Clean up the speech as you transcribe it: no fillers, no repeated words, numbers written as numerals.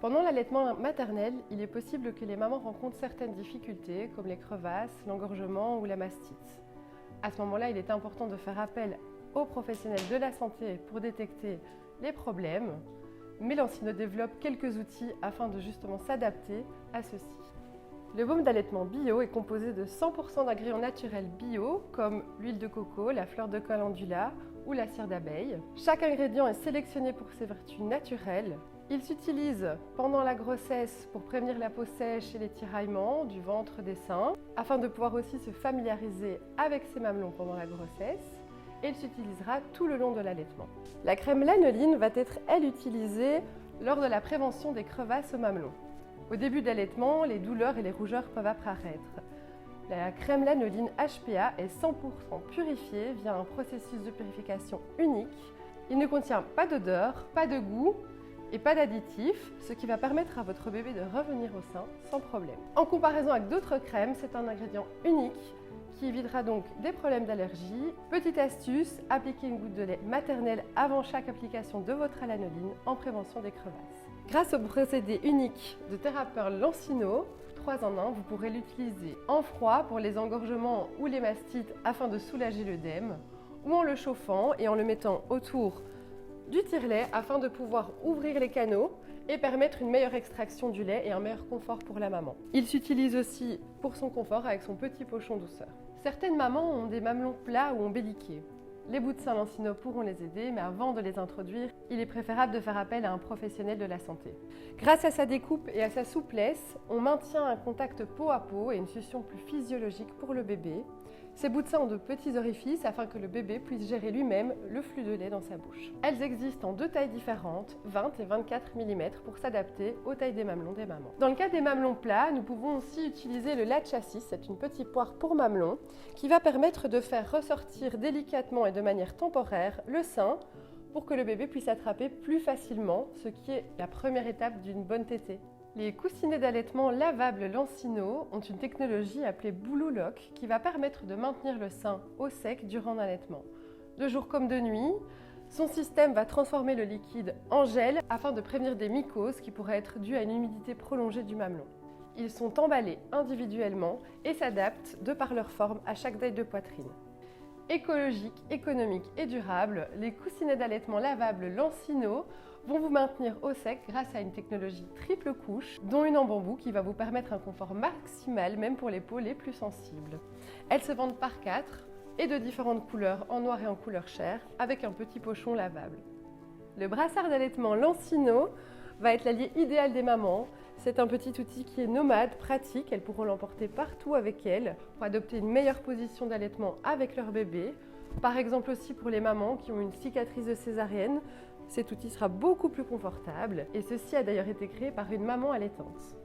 Pendant l'allaitement maternel, il est possible que les mamans rencontrent certaines difficultés comme les crevasses, l'engorgement ou la mastite. À ce moment-là, il est important de faire appel aux professionnels de la santé pour détecter les problèmes, mais Lancino développe quelques outils afin de justement s'adapter à ceux-ci. Le baume d'allaitement bio est composé de 100% d'ingrédients naturels bio comme l'huile de coco, la fleur de calendula ou la cire d'abeille. Chaque ingrédient est sélectionné pour ses vertus naturelles. Il s'utilise pendant la grossesse pour prévenir la peau sèche et les tiraillements du ventre, des seins, afin de pouvoir aussi se familiariser avec ses mamelons pendant la grossesse. Et il s'utilisera tout le long de l'allaitement. La crème lanolin va être, elle, utilisée lors de la prévention des crevasses au mamelon. Au début de l'allaitement, les douleurs et les rougeurs peuvent apparaître. La crème lanolin HPA est 100% purifiée via un processus de purification unique. Il ne contient pas d'odeur, pas de goût et pas d'additifs, ce qui va permettre à votre bébé de revenir au sein sans problème. En comparaison avec d'autres crèmes, c'est un ingrédient unique qui évitera donc des problèmes d'allergie. Petite astuce, appliquez une goutte de lait maternel avant chaque application de votre lanolin en prévention des crevasses. Grâce au procédé unique de TheraPearl Lancino, 3 en 1, vous pourrez l'utiliser en froid pour les engorgements ou les mastites afin de soulager l'œdème, ou en le chauffant et en le mettant autour du tire-lait afin de pouvoir ouvrir les canaux et permettre une meilleure extraction du lait et un meilleur confort pour la maman. Il s'utilise aussi pour son confort avec son petit pochon douceur. Certaines mamans ont des mamelons plats ou ombiliqués. Les bouts de sein Lancino pourront les aider, mais avant de les introduire, il est préférable de faire appel à un professionnel de la santé. Grâce à sa découpe et à sa souplesse, on maintient un contact peau à peau et une succion plus physiologique pour le bébé. Ces bouts de sein ont de petits orifices afin que le bébé puisse gérer lui-même le flux de lait dans sa bouche. Elles existent en 2 tailles différentes, 20 et 24 mm, pour s'adapter aux tailles des mamelons des mamans. Dans le cas des mamelons plats, nous pouvons aussi utiliser le Latchassis, c'est une petite poire pour mamelon, qui va permettre de faire ressortir délicatement et de manière temporaire le sein pour que le bébé puisse attraper plus facilement, ce qui est la première étape d'une bonne tétée. Les coussinets d'allaitement lavables Lancino ont une technologie appelée Blue Lock qui va permettre de maintenir le sein au sec durant l'allaitement. De jour comme de nuit, son système va transformer le liquide en gel afin de prévenir des mycoses qui pourraient être dues à une humidité prolongée du mamelon. Ils sont emballés individuellement et s'adaptent de par leur forme à chaque taille de poitrine. Écologique, économique et durable, les coussinets d'allaitement lavables Lancino vont vous maintenir au sec grâce à une technologie triple couche, dont une en bambou qui va vous permettre un confort maximal même pour les peaux les plus sensibles. Elles se vendent par 4 et de différentes couleurs, en noir et en couleur chair, avec un petit pochon lavable. Le brassard d'allaitement Lancino va être l'allié idéal des mamans. C'est un petit outil qui est nomade, pratique, elles pourront l'emporter partout avec elles pour adopter une meilleure position d'allaitement avec leur bébé. Par exemple aussi pour les mamans qui ont une cicatrice de césarienne, cet outil sera beaucoup plus confortable et ceci a d'ailleurs été créé par une maman allaitante.